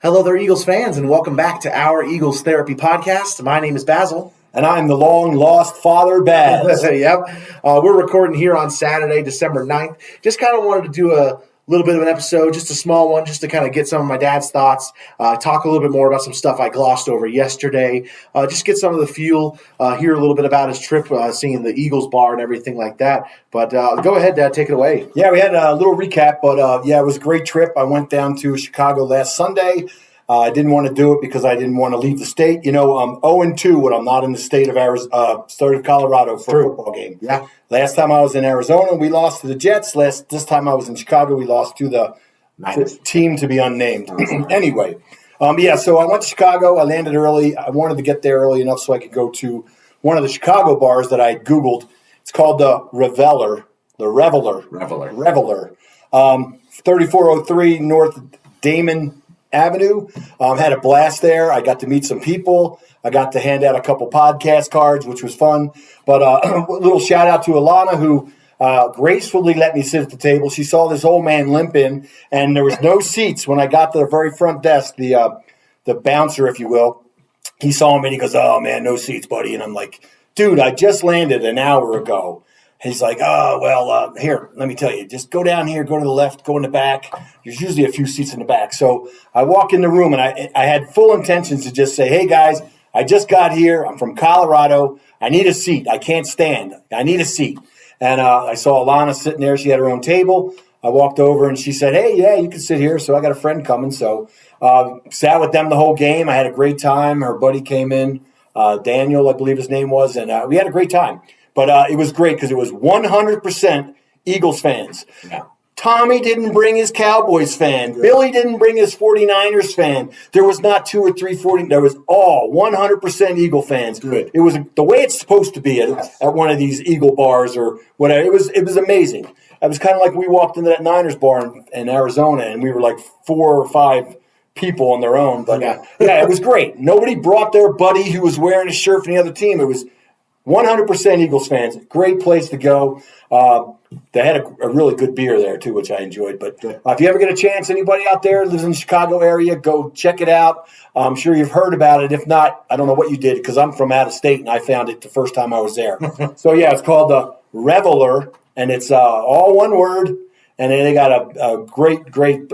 Hello there, Eagles fans, and welcome back to our Eagles Therapy Podcast. My name is Basil. And I'm the long-lost father, Baz. Yep. We're recording here on Saturday, December 9th. Just kind of wanted to do a little bit of an episode, just a small one, just to kind of get some of my dad's thoughts, talk a little bit more about some stuff I glossed over yesterday, just get some of the fuel, hear a little bit about his trip, seeing the Eagles bar and everything like that. But go ahead, Dad, take it away. Yeah, we had a little recap, but it was a great trip. I went down to Chicago last Sunday. I didn't want to do it because I didn't want to leave the state. You know, I'm 0-2 when I'm not in the state of Colorado for a football game. Yeah. Last time I was in Arizona, we lost to the Jets. This time I was in Chicago, we lost to the team to be unnamed. Anyway, so I went to Chicago. I landed early. I wanted to get there early enough so I could go to one of the Chicago bars that I Googled. It's called the Reveler. The Reveler. 3403 North Damon Avenue. Had a blast there. I got to meet some people. I got to hand out a couple podcast cards, which was fun. But a little shout out to Alana, who gracefully let me sit at the table. She saw this old man limping, and there was no seats. When I got to the very front desk, the bouncer, if you will, he saw me and he goes, "Oh man, no seats, buddy." And I'm like, "Dude, I just landed an hour ago." He's like, here, let me tell you, just go down here, go to the left, go in the back. There's usually a few seats in the back. So I walk in the room, and I had full intentions to just say, "Hey, guys, I just got here. I'm from Colorado. I need a seat. I can't stand. I need a seat." And I saw Alana sitting there. She had her own table. I walked over, and she said, "Hey, yeah, you can sit here." So I got a friend coming. So sat with them the whole game. I had a great time. Her buddy came in, Daniel, I believe his name was, and we had a great time. But it was great because it was 100% Eagles fans. Yeah. Tommy didn't bring his Cowboys fan. Good. Billy didn't bring his 49ers fan. There was not 2 or 3 40. There was all 100% Eagle fans. Good. It was the way it's supposed to be at one of these Eagle bars or whatever. It was amazing. It was kind of like we walked into that Niners bar in Arizona, and we were like 4 or 5 people on their own. But yeah, it was great. Nobody brought their buddy who was wearing a shirt from the other team. It was 100% Eagles fans. Great place to go. They had a really good beer there, too, which I enjoyed. But if you ever get a chance, anybody out there lives in the Chicago area, go check it out. I'm sure you've heard about it. If not, I don't know what you did because I'm from out of state, and I found it the first time I was there. So, yeah, it's called the Reveler, and it's all one word. And then they got a great,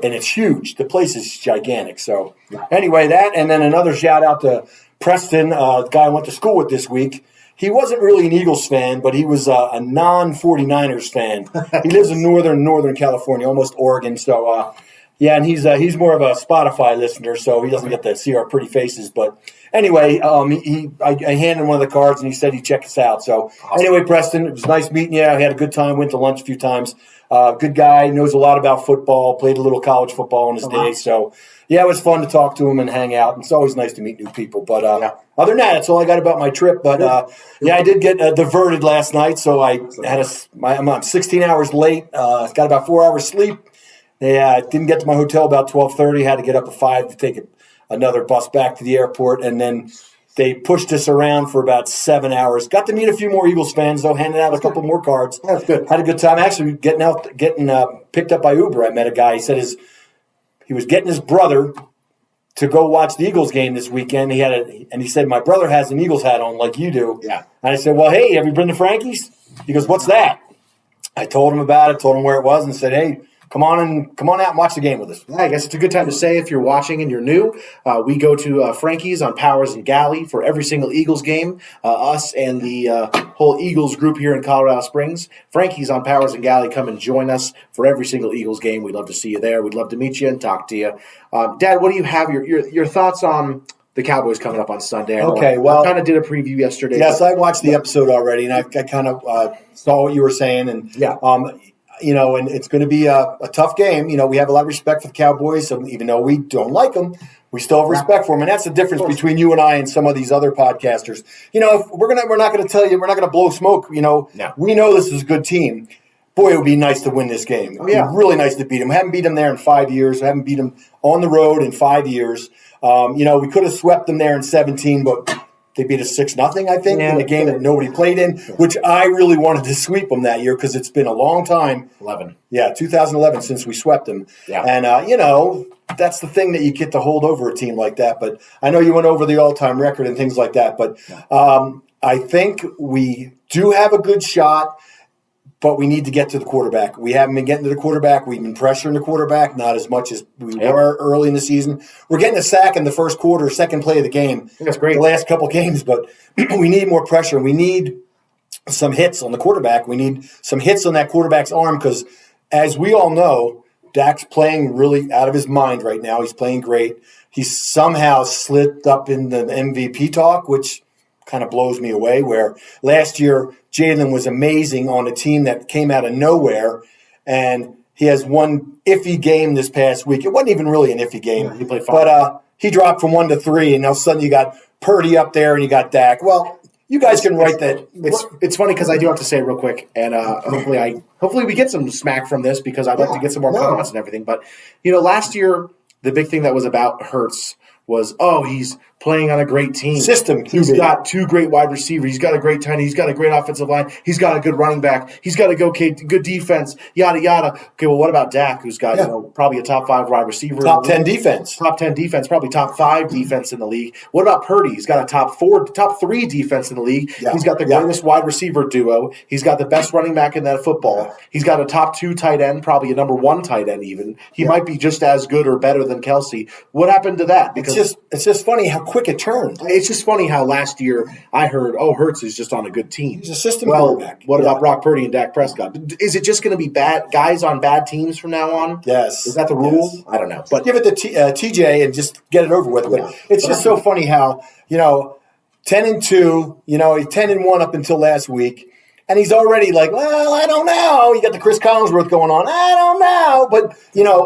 and it's huge. The place is gigantic. So, anyway, that, and then another shout-out to Preston, the guy I went to school with this week. He wasn't really an Eagles fan, but he was a non-49ers fan. He lives in Northern California, almost Oregon. So, and he's more of a Spotify listener, so he doesn't get to see our pretty faces. But anyway, I handed him one of the cards, and he said he'd check us out. So anyway, Preston, it was nice meeting you. I had a good time. Went to lunch a few times. Good guy, knows a lot about football. Played a little college football in his day. So yeah, it was fun to talk to him and hang out. It's always nice to meet new people. But other than that, that's all I got about my trip. But I did get diverted last night, so I had I'm 16 hours late. Got about 4 hours sleep. I didn't get to my hotel about 12:30. Had to get up at 5 to take another bus back to the airport, and then they pushed us around for about 7 hours. Got to meet a few more Eagles fans, though, handing out a couple more cards. That's good. Had a good time. Actually, getting picked up by Uber. I met a guy. He said he was getting his brother to go watch the Eagles game this weekend. He said, "My brother has an Eagles hat on like you do." Yeah. And I said, "Well, hey, have you been to Frankie's?" He goes, "What's that?" I told him about it, told him where it was, and said, "Hey, come on out and watch the game with us." Yeah, I guess it's a good time to say if you're watching and you're new, we go to Frankie's on Powers and Galley for every single Eagles game. Us and the whole Eagles group here in Colorado Springs. Frankie's on Powers and Galley. Come and join us for every single Eagles game. We'd love to see you there. We'd love to meet you and talk to you. Dad, what do you have your thoughts on the Cowboys coming up on Sunday? Okay, well, I kind of did a preview yesterday. Yes, I watched the episode already, and I kind of saw what you were saying, and and it's going to be a tough game. You know, we have a lot of respect for the Cowboys, so even though we don't like them, we still have respect for them, and that's the difference between you and I and some of these other podcasters. You know, we're not going to tell you, we're not going to blow smoke. You know, We know this is a good team. Boy, it would be nice to win this game. It would be really nice to beat them. We haven't beat them there in 5 years. We haven't beat them on the road in 5 years. We could have swept them there in 17, but They beat us 6-0, I think, in a game that nobody played in, which I really wanted to sweep them that year because it's been a long time. 11. Yeah, 2011 since we swept them. Yeah. And, that's the thing that you get to hold over a team like that. But I know you went over the all-time record and things like that. But I think we do have a good shot. But we need to get to the quarterback. We haven't been getting to the quarterback. We've been pressuring the quarterback, not as much as we were early in the season. We're getting a sack in the first quarter, second play of the game. That's great. The last couple games, but we need more pressure. We need some hits on the quarterback. We need some hits on that quarterback's arm because, as we all know, Dak's playing really out of his mind right now. He's playing great. He's somehow slipped up in the MVP talk, which kind of blows me away, where last year Jalen was amazing on a team that came out of nowhere, and he has one iffy game this past week. It wasn't even really an iffy game, he played fine. But he dropped from 1 to 3, and all of a sudden you got Purdy up there and you got Dak. Well, you guys can write that. It's funny because I do have to say it real quick, and hopefully we get some smack from this because I'd like to get some more comments and everything. But last year the big thing that was about Hurts was, he's playing on a great team. System. He's got 2 great wide receivers. He's got a great tight end. He's got a great offensive line. He's got a good running back. He's got a good defense, yada, yada. Okay, well, what about Dak, who's got probably a top 5 wide receiver? Top 10 defense. Top 10 defense, probably top 5 defense in the league. What about Purdy? He's got a top 3 defense in the league. Yeah. He's got the greatest wide receiver duo. He's got the best running back in that football. Yeah. He's got a top 2 tight end, probably a number 1 tight end even. He might be just as good or better than Kelsey. What happened to that? Because it's just funny how quick it turned. It's just funny how last year I heard, Hurts is just on a good team. He's a system quarterback. What about Brock Purdy and Dak Prescott? Is it just going to be bad guys on bad teams from now on? Yes. Is that the rule? Yes. I don't know. But give it to TJ and just get it over with. But it's just so funny how, 10-2, he's 10-1 up until last week. And he's already like, well, I don't know. You got the Chris Collinsworth going on. I don't know. But,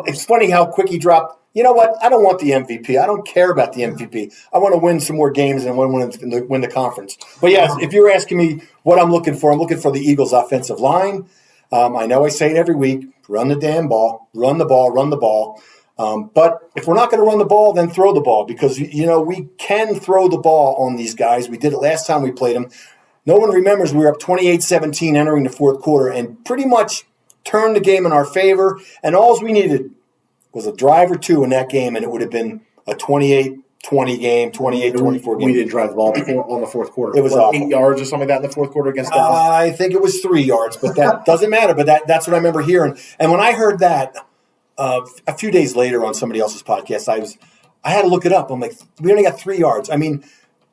it's funny how quick he dropped. You know what? I don't want the MVP. I don't care about the MVP. I want to win some more games and win the conference. But, yes, if you're asking me what I'm looking for the Eagles' offensive line. I know I say it every week. Run the damn ball. Run the ball. Run the ball. But if we're not going to run the ball, then throw the ball because, we can throw the ball on these guys. We did it last time we played them. No one remembers we were up 28-17 entering the fourth quarter and pretty much turned the game in our favor. And all we needed was a drive or 2 in that game, and it would have been a 28-20 game, 28-24 game. We didn't drive the ball on the fourth quarter. It was 8 yards or something like that in the fourth quarter against Dallas. I think it was 3 yards, but that doesn't matter. But that's what I remember hearing. And when I heard that a few days later on somebody else's podcast, I had to look it up. I'm like, we only got 3 yards. I mean,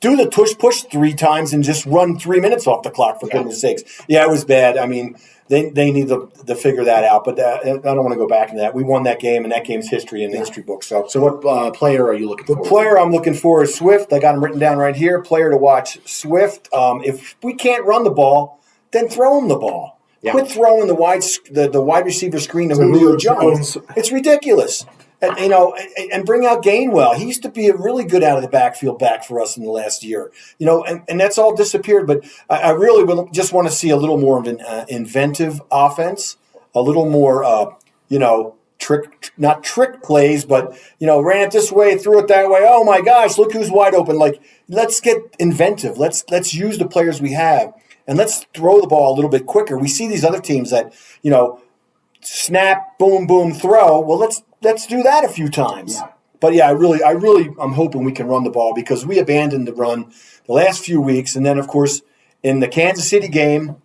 do the push 3 times and just run 3 minutes off the clock, for goodness sakes. Yeah, it was bad. I mean, they need to figure that out. But I don't want to go back into that. We won that game, and that game's history in the history book. So what player are you looking for? The player I'm looking for is Swift. I got him written down right here. Player to watch, Swift. If we can't run the ball, then throw him the ball. Yeah. Quit throwing the wide receiver screen to Julio Jones. It's ridiculous. And bring out Gainwell. He used to be a really good out of the backfield back for us in the last year. And that's all disappeared. But I really just want to see a little more of an inventive offense, a little more, not trick plays, but, ran it this way, threw it that way. Oh, my gosh, look who's wide open. Like, let's get inventive. Let's use the players we have, and let's throw the ball a little bit quicker. We see these other teams that, snap, boom, boom, throw. Well, let's do that a few times. Yeah. But yeah, I'm hoping we can run the ball because we abandoned the run the last few weeks, and then of course in the Kansas City game,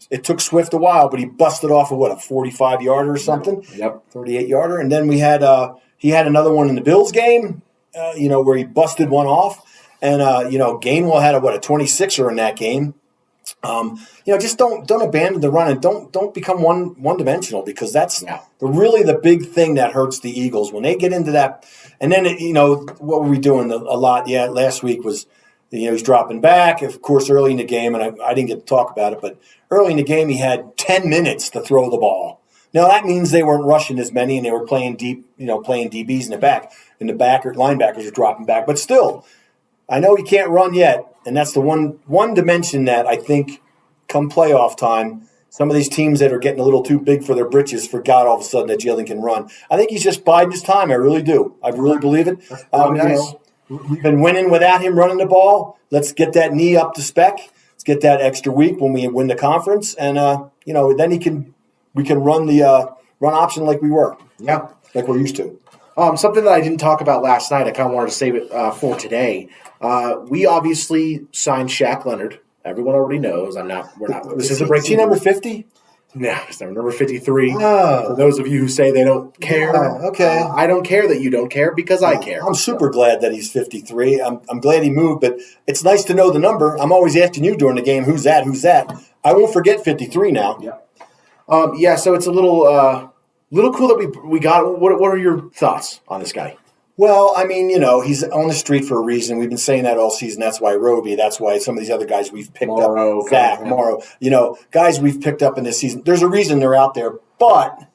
it took Swift a while, but he busted off a 45-yarder or something. Yep, 38-yarder, and then he had another one in the Bills game, where he busted one off, and Gainwell had a 26er in that game. Just don't abandon the run and don't become one dimensional because that's really the big thing that hurts the Eagles when they get into that. And then what were we doing a lot? Yeah, last week was he's dropping back. Of course, early in the game, and I didn't get to talk about it, but early in the game he had 10 minutes to throw the ball. Now that means they weren't rushing as many and they were playing deep, playing DBs in the back, and the backer linebackers are dropping back. But still, I know he can't run yet. And that's the one dimension that I think come playoff time, some of these teams that are getting a little too big for their britches forgot all of a sudden that Jalen can run. I think he's just biding his time. I really do. I really believe it. We've been winning without him running the ball. Let's get that knee up to spec. Let's get that extra week when we win the conference, and then we can run the run option like we were. Yeah, like we're used to. Something that I didn't talk about last night, I kind of wanted to save it for today. We obviously signed Shaq Leonard. Everyone already knows. This is a breaking. Is he number 50? No, it's number 53. For those of you who say they don't care, okay. I don't care that you don't care because I care. I'm super glad that he's 53. I'm glad he moved, but it's nice to know the number. I'm always asking you during the game, who's that? Who's that? I won't forget 53 now. Yeah. So it's a little cool that we got. What are your thoughts on this guy? Well, I mean, he's on the street for a reason. We've been saying that all season. That's why Roby. That's why some of these other guys we've picked up. Zach, Morrow. Guys we've picked up in this season. There's a reason they're out there, but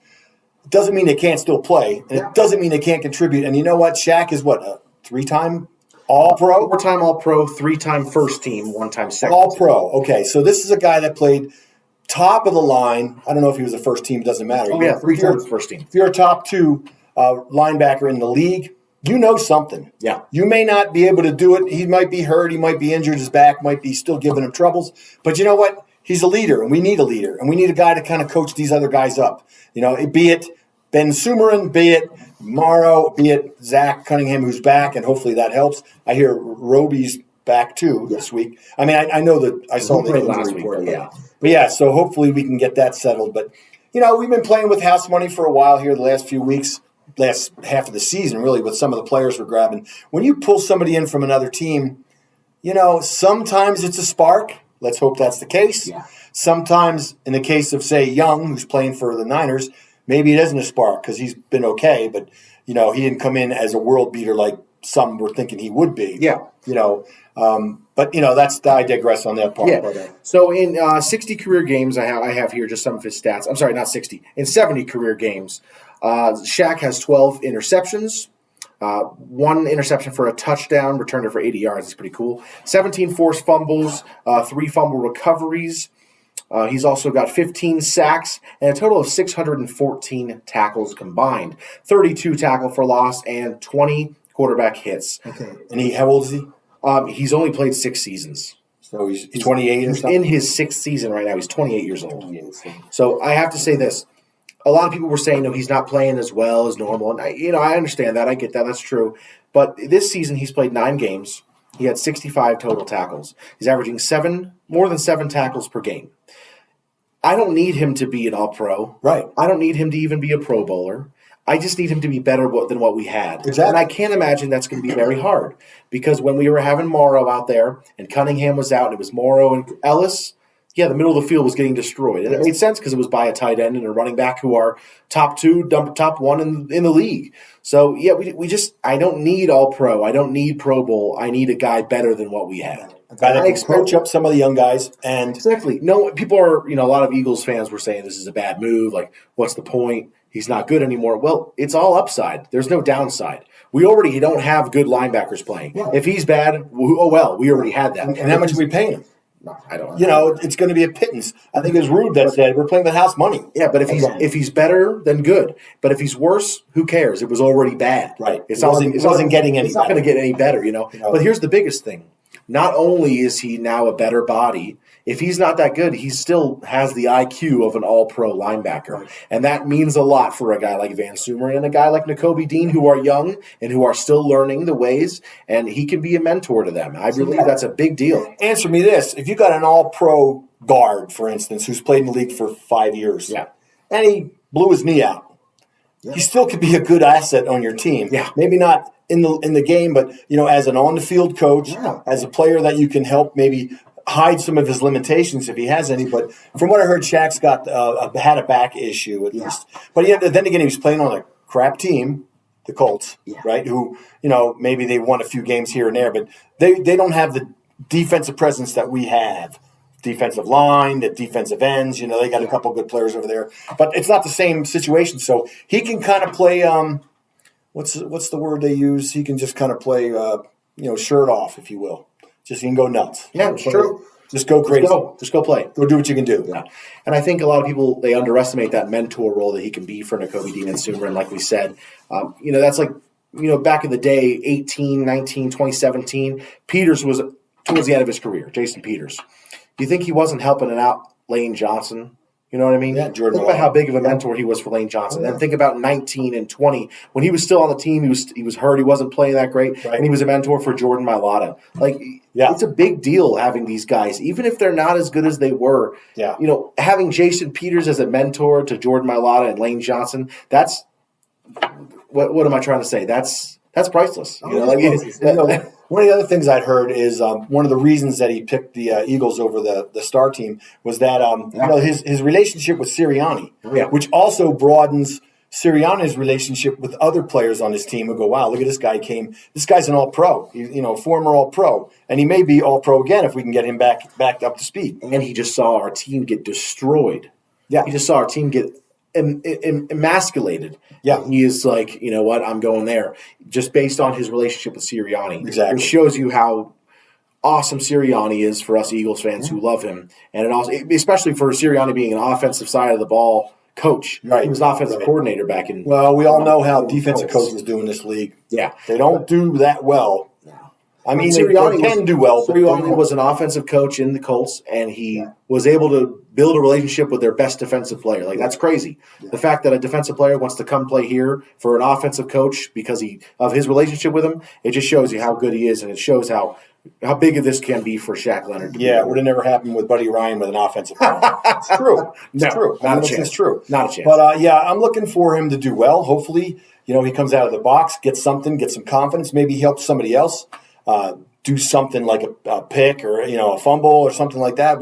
it doesn't mean they can't still play. And it doesn't mean they can't contribute. And you know what? Shaq is what? A 3-time All-Pro? 4-time All-Pro, 3-time first team, 1-time second All-Pro. Okay, so this is a guy that played top of the line. I don't know if he was the first team. It doesn't matter. 3 times first team. If you're a top 2 linebacker in the league, you know something. Yeah. You may not be able to do it. He might be hurt. He might be injured. His back might be still giving him troubles. But you know what? He's a leader, and we need a leader. And we need a guy to kind of coach these other guys up. Be it Ben Sumerin, be it Morrow, be it Zach Cunningham, who's back, and hopefully that helps. I hear Roby's back, too, this week. I mean, I know that I saw the last report. But so hopefully we can get that settled. But, we've been playing with house money for a while here the last few weeks. Last half of the season, really, with some of the players we're grabbing. When you pull somebody in from another team, sometimes it's a spark. Let's hope that's the case. Yeah. Sometimes, in the case of, say, Young, who's playing for the Niners, maybe it isn't a spark because he's been okay, but, he didn't come in as a world beater like some were thinking he would be. Yeah. But, I digress on that part. Yeah. So in 60 career games, I have here just some of his stats. I'm sorry, not 60. In 70 career games, Shaq has 12 interceptions, 1 interception for a touchdown, returned it for 80 yards. It's pretty cool. 17 forced fumbles, 3 fumble recoveries. He's also got 15 sacks and a total of 614 tackles combined, 32 tackle for loss, and 20 quarterback hits. Okay. And how old is he? He's only played 6 seasons. So he's 28 or something? In his 6th season right now. He's 28 years old. So I have to say this. A lot of people were saying, no, he's not playing as well as normal. And I understand that. I get that. That's true. But this season, he's played 9 games. He had 65 total tackles. He's averaging more than 7 tackles per game. I don't need him to be an all-pro. Right. I don't need him to even be a Pro Bowler. I just need him to be better than what we had. Exactly. And I can't imagine that's going to be very hard because when we were having Morrow out there and Cunningham was out and it was Morrow and Ellis, the middle of the field was getting destroyed. And it made sense because it was by a tight end and a running back who are top 2, top 1 in the league. So, I don't need all-pro. I don't need Pro Bowl. I need a guy better than what we had. A guy that can coach up some of the young guys. And exactly. No, people are, a lot of Eagles fans were saying this is a bad move. Like, what's the point? He's not good anymore. Well, it's all upside. There's no downside. We already don't have good linebackers playing. Yeah. If he's bad, we already had that. And how much are we paying him? No, I don't know. It's going to be a pittance. I think it was Rude that said we're playing with house money. Yeah, but if he's better, then good. But if he's worse, who cares? It was already bad. Right. It wasn't getting any better. It's not going to get any better, But here's the biggest thing. Not only is he now a better body, if he's not that good, he still has the IQ of an all-pro linebacker. Right. And that means a lot for a guy like Van Sumer and a guy like Nakobe Dean who are young and who are still learning the ways, and he can be a mentor to them. I believe that's a big deal. Answer me this. If you got an all-pro guard, for instance, who's played in the league for 5 years, and he blew his knee out, he still could be a good asset on your team. Yeah. Maybe not in the game, but as an on-the-field coach, as a player that you can help maybe hide some of his limitations if he has any. But from what I heard, Shaq's had a back issue at least. But then again, he was playing on a crap team, the Colts, right? Who maybe they won a few games here and there, but they don't have the defensive presence that we have. Defensive line, the defensive ends, they got a couple good players over there, but it's not the same situation. So he can kind of play. What's the word they use? He can just kind of play, shirt off, if you will. Just he can go nuts. Yeah, it's true. Just go crazy. Just go play. Go do what you can do. Yeah. And I think a lot of people, they underestimate that mentor role that he can be for Nakobe Dean and Sumer. And like we said, that's like back in the day, 18, 19, 2017, Peters was towards the end of his career, Jason Peters. Do you think he wasn't helping out Lane Johnson? You know what I mean? Yeah, Jordan. Think about how big of a mentor he was for Lane Johnson. And think about 19 and 20. When he was still on the team, he was hurt. He wasn't playing that great. Right. And he was a mentor for Jordan Mailata. It's a big deal having these guys, even if they're not as good as they were. Yeah. Having Jason Peters as a mentor to Jordan Mailata and Lane Johnson, that's what am I trying to say? That's priceless. One of the other things I'd heard is one of the reasons that he picked the Eagles over the star team was that his relationship with Sirianni, which also broadens Sirianni's relationship with other players on his team who go, wow, look at this guy this guy's an all-pro, former all-pro, and he may be all-pro again if we can get him back up to speed. And he just saw our team get destroyed. Yeah. He just saw our team get emasculated. Yeah. He is like, you know what, I'm going there. Just based on his relationship with Sirianni. Exactly. It shows you how awesome Sirianni is for us Eagles fans who love him. And it also, especially for Sirianni being an offensive side of the ball coach. Right. He was an offensive coordinator back in. Well, we all know how defensive coaches do in this league. Yeah. They don't do that well. I mean, Sirianni can do well. Sirianni was an offensive coach in the Colts, and he was able to build a relationship with their best defensive player. That's crazy. Yeah. The fact that a defensive player wants to come play here for an offensive coach because of his relationship with him, it just shows you how good he is, and it shows how big of this can be for Shaq Leonard. Yeah, it would have never happened with Buddy Ryan with an offensive player. It's true. It's true. Not a chance. It's true. Not a chance. But, I'm looking for him to do well. Hopefully, he comes out of the box, gets some confidence, maybe helps somebody else. Do something like a pick or a fumble or something like that.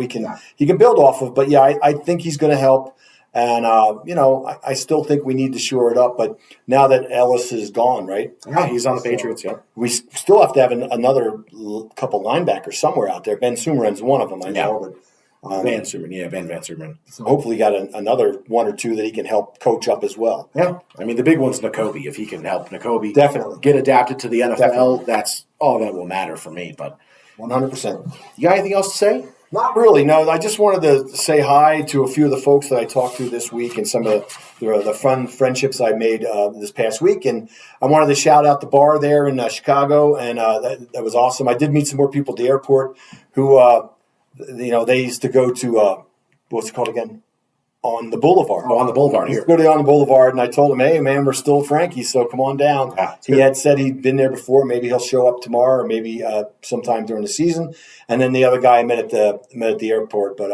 He can build off of. But I think he's going to help. And I still think we need to shore it up. But now that Ellis is gone, right? Yeah, he's on the Patriots. Yeah, we still have to have another couple linebackers somewhere out there. Ben Sumeren's one of them, I know. But, Van Sumerman. So hopefully got another one or two that he can help coach up as well. Yeah, I mean the big one's Nakobe. If he can help Nakobe definitely get adapted to the NFL, that's all that will matter for me. But 100%. You got anything else to say? Not really. No, I just wanted to say hi to a few of the folks that I talked to this week and some of the fun friendships I made this past week. And I wanted to shout out the bar there in Chicago, and that was awesome. I did meet some more people at the airport who. They used to go to, what's it called again? On the Boulevard. Oh, on the Boulevard here. Go on the Boulevard, and I told him, hey, man, we're still Frankie's, so come on down. Yeah, he had said he'd been there before. Maybe he'll show up tomorrow or maybe sometime during the season. And then the other guy I met at the airport. But,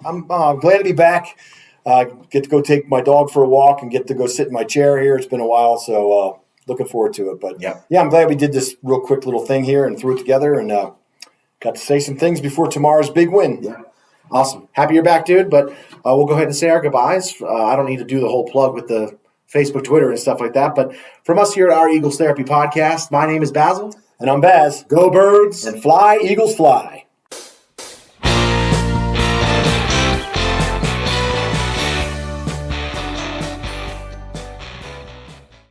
I'm glad to be back. Get to go take my dog for a walk and get to go sit in my chair here. It's been a while, so looking forward to it. But, I'm glad we did this real quick little thing here and threw it together and got to say some things before tomorrow's big win. Yeah. Awesome. Happy you're back, dude. But we'll go ahead and say our goodbyes. I don't need to do the whole plug with the Facebook, Twitter, and stuff like that. But from us here at our Eagles Therapy Podcast, my name is Basil. And I'm Baz. Go Birds. And fly, Eagles, fly.